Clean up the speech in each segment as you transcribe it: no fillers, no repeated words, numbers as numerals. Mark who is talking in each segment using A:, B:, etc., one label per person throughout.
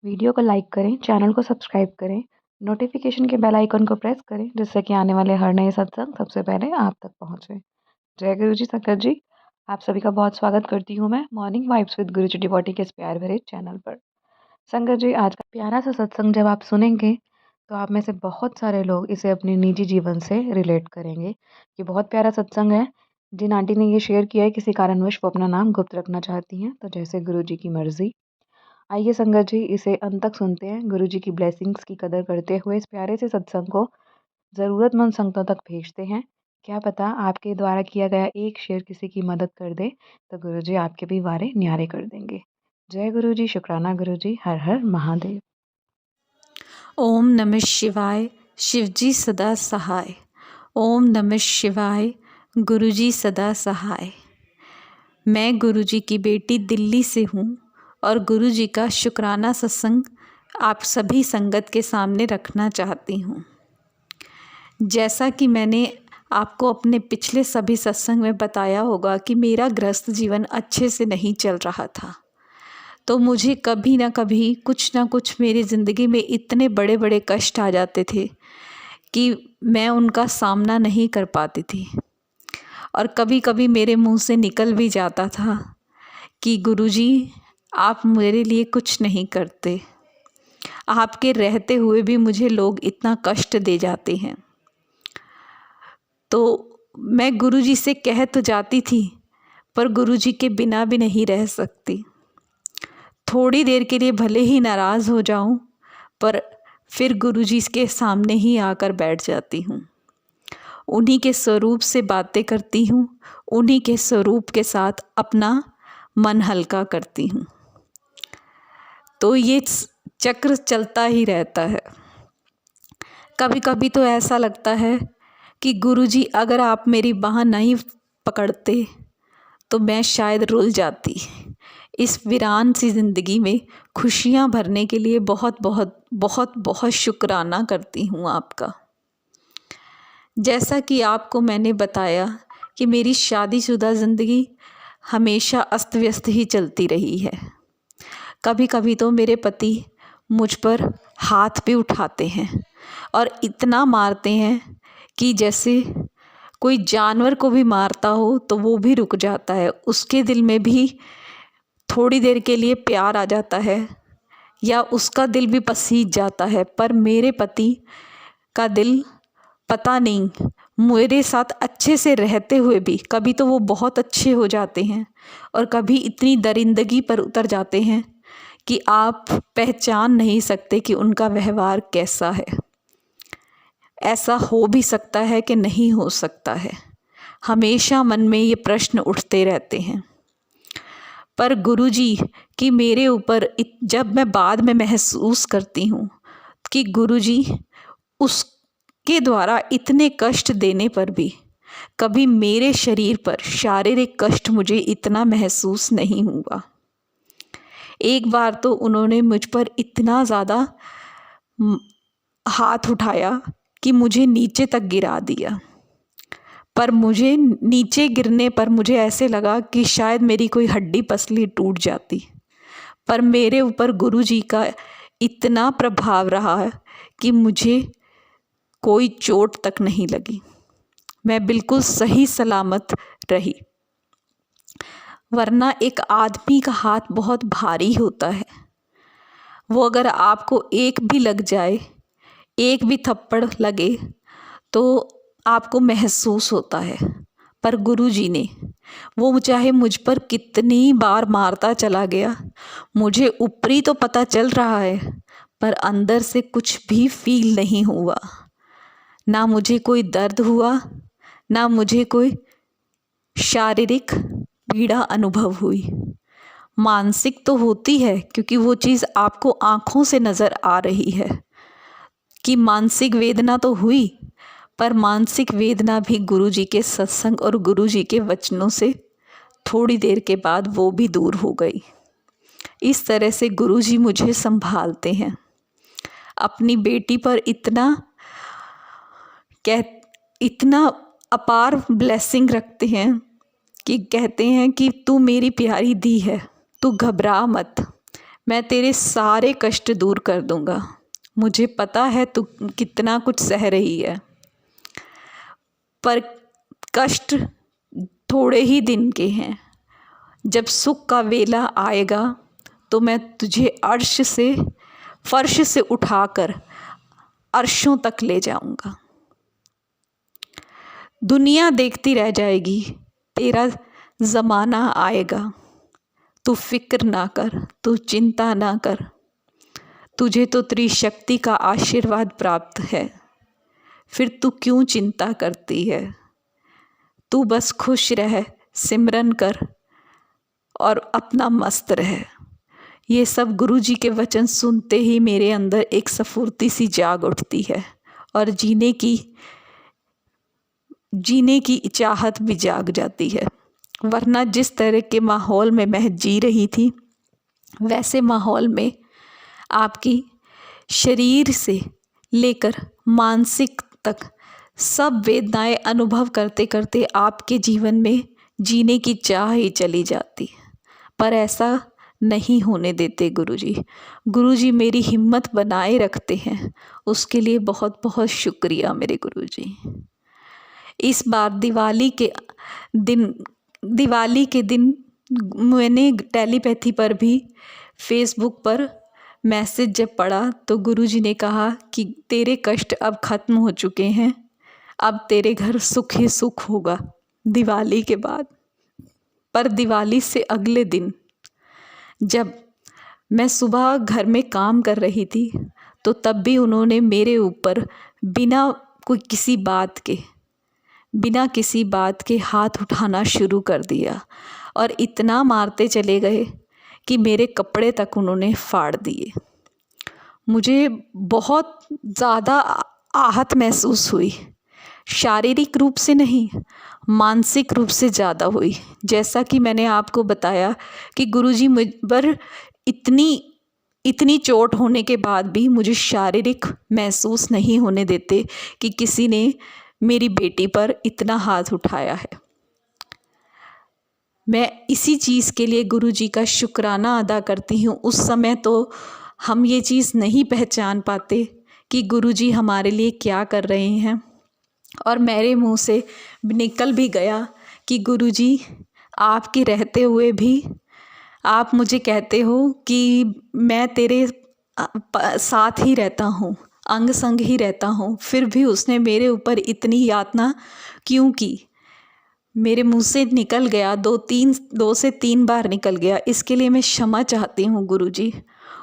A: Video को like करें, channel को सब्सक्राइब करें, नोटिफिकेशन के बेल आइकन को प्रेस करें जिससे कि आने वाले हर नए सत्संग सबसे पहले आप तक पहुंचे। जय गुरु जी संगत जी, आप सभी का बहुत स्वागत करती हूँ मैं morning vibes with Guru ji devotee के इस प्यार भरे चैनल पर। संगत जी, आज का प्यारा सा सत्संग जब आप सुनेंगे तो आप में से बहुत सारे लोग इसे अपने निजी जीवन से रिलेट करेंगे। ये बहुत प्यारा सत्संग है। जिन आंटी ने ये शेयर किया है किसी कारणवश वो अपना नाम गुप्त रखना चाहती हैं, तो जैसे गुरु जी की मर्जी। आइए संगत जी, इसे अंत तक सुनते हैं। गुरु जी की ब्लेसिंग्स की कदर करते हुए इस प्यारे से सत्संग को ज़रूरतमंद संगतों तक भेजते हैं। क्या पता आपके द्वारा किया गया एक शेयर किसी की मदद कर दे, तो गुरु जी आपके भी वारे न्यारे कर देंगे। जय गुरु जी, शुक्राना गुरु जी, हर हर महादेव।
B: ओम नमः शिवाय, शिवजी सदा सहाय। ओम नमः शिवाय, गुरुजी सदा सहाय। मैं गुरुजी की बेटी दिल्ली से हूँ और गुरुजी का शुक्राना सत्संग आप सभी संगत के सामने रखना चाहती हूँ। जैसा कि मैंने आपको अपने पिछले सभी सत्संग में बताया होगा कि मेरा गृहस्थ जीवन अच्छे से नहीं चल रहा था, तो मुझे कभी ना कभी कुछ ना कुछ मेरी ज़िंदगी में इतने बड़े बड़े कष्ट आ जाते थे कि मैं उनका सामना नहीं कर पाती थी। और कभी कभी मेरे मुंह से निकल भी जाता था कि गुरुजी आप मेरे लिए कुछ नहीं करते, आपके रहते हुए भी मुझे लोग इतना कष्ट दे जाते हैं। तो मैं गुरुजी से कह तो जाती थी, पर गुरुजी के बिना भी नहीं रह सकती। थोड़ी देर के लिए भले ही नाराज़ हो जाऊं, पर फिर गुरुजी के सामने ही आकर बैठ जाती हूँ। उन्हीं के स्वरूप से बातें करती हूँ, उन्हीं के स्वरूप के साथ अपना मन हल्का करती हूँ। तो ये चक्र चलता ही रहता है। कभी कभी तो ऐसा लगता है कि गुरुजी अगर आप मेरी बाँह नहीं पकड़ते तो मैं शायद रुल जाती। इस वीरान सी ज़िंदगी में खुशियाँ भरने के लिए बहुत बहुत बहुत बहुत शुक्राना करती हूँ आपका। जैसा कि आपको मैंने बताया कि मेरी शादीशुदा ज़िंदगी हमेशा अस्त व्यस्त ही चलती रही है। कभी कभी तो मेरे पति मुझ पर हाथ भी उठाते हैं और इतना मारते हैं कि जैसे कोई जानवर को भी मारता हो तो वो भी रुक जाता है, उसके दिल में भी थोड़ी देर के लिए प्यार आ जाता है या उसका दिल भी पसीज जाता है। पर मेरे पति का दिल पता नहीं, मेरे साथ अच्छे से रहते हुए भी कभी तो वो बहुत अच्छे हो जाते हैं और कभी इतनी दरिंदगी पर उतर जाते हैं कि आप पहचान नहीं सकते कि उनका व्यवहार कैसा है। ऐसा हो भी सकता है कि नहीं हो सकता है, हमेशा मन में ये प्रश्न उठते रहते हैं। पर गुरुजी की मेरे ऊपर जब मैं बाद में महसूस करती हूँ कि गुरुजी उसके द्वारा इतने कष्ट देने पर भी कभी मेरे शरीर पर शारीरिक कष्ट मुझे इतना महसूस नहीं हुआ। एक बार तो उन्होंने मुझ पर इतना ज़्यादा हाथ उठाया कि मुझे नीचे तक गिरा दिया। पर मुझे नीचे गिरने पर मुझे ऐसे लगा कि शायद मेरी कोई हड्डी पसली टूट जाती। पर मेरे ऊपर गुरुजी का इतना प्रभाव रहा है कि मुझे कोई चोट तक नहीं लगी, मैं बिल्कुल सही सलामत रही। वरना एक आदमी का हाथ बहुत भारी होता है, वो अगर आपको एक भी लग जाए, एक भी थप्पड़ लगे तो आपको महसूस होता है। पर गुरुजी ने, वो चाहे मुझ पर कितनी बार मारता चला गया, मुझे ऊपरी तो पता चल रहा है पर अंदर से कुछ भी फील नहीं हुआ। ना मुझे कोई दर्द हुआ, ना मुझे कोई शारीरिक पीड़ा अनुभव हुई। मानसिक तो होती है क्योंकि वो चीज़ आपको आँखों से नज़र आ रही है कि मानसिक वेदना तो हुई, पर मानसिक वेदना भी गुरुजी के सत्संग और गुरुजी के वचनों से थोड़ी देर के बाद वो भी दूर हो गई। इस तरह से गुरुजी मुझे संभालते हैं, अपनी बेटी पर इतना अपार ब्लेसिंग रखते हैं कि कहते हैं कि तू मेरी प्यारी दी है, तू घबरा मत, मैं तेरे सारे कष्ट दूर कर दूंगा। मुझे पता है तू कितना कुछ सह रही है, पर कष्ट थोड़े ही दिन के हैं। जब सुख का वेला आएगा तो मैं तुझे फर्श से उठाकर अर्शों तक ले जाऊंगा। दुनिया देखती रह जाएगी, तेरा ज़माना आएगा। तू फिक्र ना कर, तू चिंता ना कर, तुझे तो त्रिशक्ति का आशीर्वाद प्राप्त है। फिर तू क्यों चिंता करती है? तू बस खुश रह, सिमरन कर और अपना मस्त रह। ये सब गुरु जी के वचन सुनते ही मेरे अंदर एक स्फूर्ति सी जाग उठती है और जीने की चाहत भी जाग जाती है। वरना जिस तरह के माहौल में मैं जी रही थी, वैसे माहौल में आपकी शरीर से लेकर मानसिक तक सब वेदनाएं अनुभव करते करते आपके जीवन में जीने की चाह ही चली जाती। पर ऐसा नहीं होने देते गुरुजी। गुरुजी मेरी हिम्मत बनाए रखते हैं, उसके लिए बहुत बहुत शुक्रिया मेरे गुरुजी। इस बार दिवाली के दिन मैंने टेलीपैथी पर भी फेसबुक पर मैसेज जब पढ़ा तो गुरुजी ने कहा कि तेरे कष्ट अब ख़त्म हो चुके हैं, अब तेरे घर सुख ही सुख होगा दिवाली के बाद। पर दिवाली से अगले दिन जब मैं सुबह घर में काम कर रही थी तो तब भी उन्होंने मेरे ऊपर बिना किसी बात के हाथ उठाना शुरू कर दिया और इतना मारते चले गए कि मेरे कपड़े तक उन्होंने फाड़ दिए। मुझे बहुत ज़्यादा आहत महसूस हुई, शारीरिक रूप से नहीं, मानसिक रूप से ज़्यादा हुई। जैसा कि मैंने आपको बताया कि गुरुजी मुझ पर इतनी चोट होने के बाद भी मुझे शारीरिक महसूस नहीं होने देते कि किसी ने मेरी बेटी पर इतना हाथ उठाया है। मैं इसी चीज़ के लिए गुरुजी का शुक्राना अदा करती हूँ। उस समय तो हम ये चीज़ नहीं पहचान पाते कि गुरुजी हमारे लिए क्या कर रहे हैं, और मेरे मुंह से निकल भी गया कि गुरुजी आपके रहते हुए भी आप मुझे कहते हो कि मैं तेरे साथ ही रहता हूँ, अंग संग ही रहता हूँ, फिर भी उसने मेरे ऊपर इतनी यातना क्यों की? मेरे मुंह से निकल गया, 2 से 3 बार निकल गया। इसके लिए मैं क्षमा चाहती हूँ गुरुजी।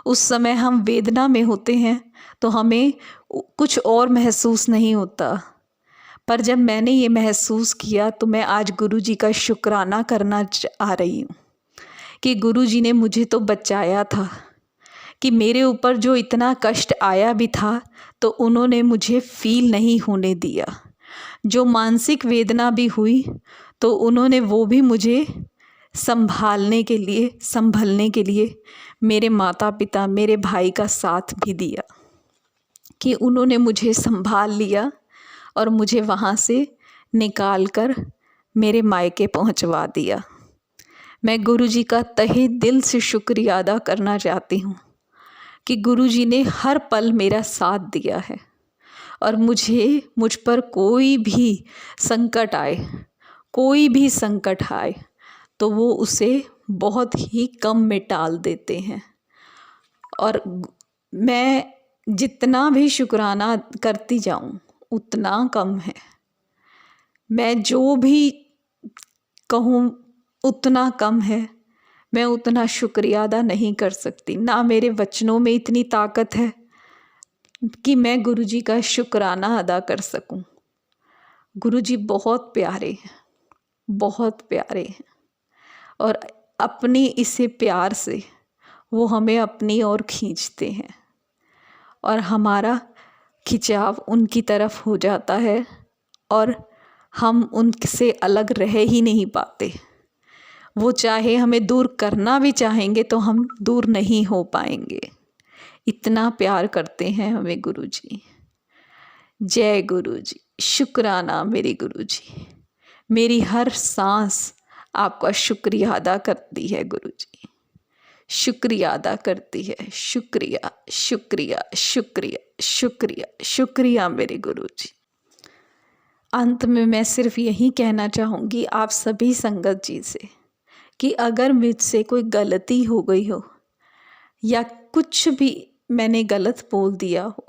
B: उस समय हम वेदना में होते हैं तो हमें कुछ और महसूस नहीं होता, पर जब मैंने ये महसूस किया तो मैं आज गुरुजी का शुक्राना करना आ रही हूँ कि गुरुजी ने मुझे तो बचाया था, कि मेरे ऊपर जो इतना कष्ट आया भी था तो उन्होंने मुझे फील नहीं होने दिया। जो मानसिक वेदना भी हुई तो उन्होंने वो भी मुझे संभलने के लिए मेरे माता पिता, मेरे भाई का साथ भी दिया कि उन्होंने मुझे संभाल लिया और मुझे वहाँ से निकाल कर मेरे मायके पहुँचवा दिया। मैं गुरुजी का तहे दिल से शुक्रिया अदा करना चाहती हूँ कि गुरुजी ने हर पल मेरा साथ दिया है और मुझ पर कोई भी संकट आए तो वो उसे बहुत ही कम में टाल देते हैं। और मैं जितना भी शुक्राना करती जाऊं उतना कम है। मैं जो भी कहूँ उतना कम है। मैं उतना शुक्रिया अदा नहीं कर सकती, ना मेरे वचनों में इतनी ताकत है कि मैं गुरुजी का शुक्राना अदा कर सकूं। गुरुजी बहुत प्यारे हैं, बहुत प्यारे हैं, और अपनी इसे प्यार से वो हमें अपनी ओर खींचते हैं और हमारा खिंचाव उनकी तरफ हो जाता है और हम उनसे अलग रह ही नहीं पाते। वो चाहे हमें दूर करना भी चाहेंगे तो हम दूर नहीं हो पाएंगे। इतना प्यार करते हैं हमें गुरुजी। जय गुरुजी, शुक्राना मेरे गुरुजी। मेरी हर सांस आपका शुक्रिया अदा करती है गुरुजी। शुक्रिया अदा करती है। शुक्रिया, शुक्रिया, शुक्रिया, शुक्रिया, शुक्रिया मेरे गुरुजी। अंत में मैं सिर्फ यही कहना चाहूँगी आप सभी संगत जी से कि अगर मुझसे कोई गलती हो गई हो या कुछ भी मैंने गलत बोल दिया हो,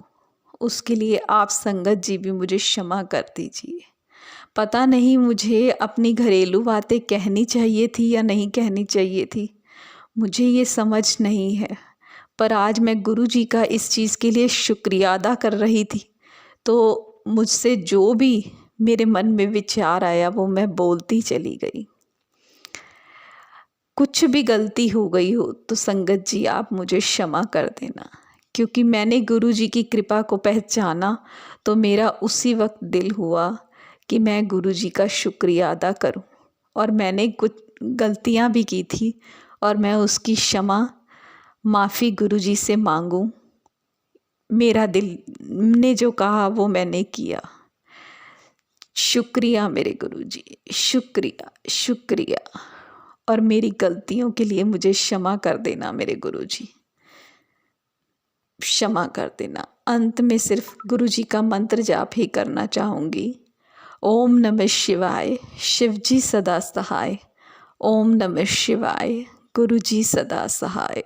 B: उसके लिए आप संगत जी भी मुझे क्षमा कर दीजिए। पता नहीं मुझे अपनी घरेलू बातें कहनी चाहिए थी या नहीं कहनी चाहिए थी, मुझे ये समझ नहीं है। पर आज मैं गुरुजी का इस चीज़ के लिए शुक्रिया अदा कर रही थी, तो मुझसे जो भी मेरे मन में विचार आया वो मैं बोलती चली गई। कुछ भी गलती हो गई हो तो संगत जी आप मुझे क्षमा कर देना, क्योंकि मैंने गुरुजी की कृपा को पहचाना तो मेरा उसी वक्त दिल हुआ कि मैं गुरुजी का शुक्रिया अदा करूं, और मैंने कुछ गलतियां भी की थी और मैं उसकी क्षमा माफ़ी गुरुजी से मांगूं। मेरा दिल ने जो कहा वो मैंने किया। शुक्रिया मेरे गुरुजी, शुक्रिया, शुक्रिया। और मेरी गलतियों के लिए मुझे क्षमा कर देना मेरे गुरुजी, क्षमा कर देना। अंत में सिर्फ गुरुजी का मंत्र जाप ही करना चाहूँगी। ओम नमः शिवाय, शिवजी सदा सहाय। ओम नमः शिवाय, गुरुजी सदा सहाय।